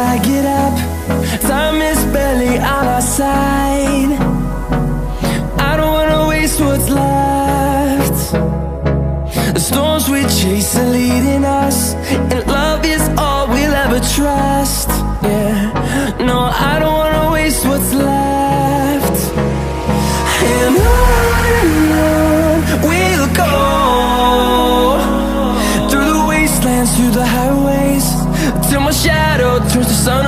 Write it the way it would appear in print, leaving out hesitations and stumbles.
I get up. Time is barely on our side. I don't wanna waste what's left. The storms we chase are leading us, and love is all we'll ever trust. Yeah, no, I don't wanna waste what's left. And on we'll go, through the wastelands, through the highways, till my shadow turns to sun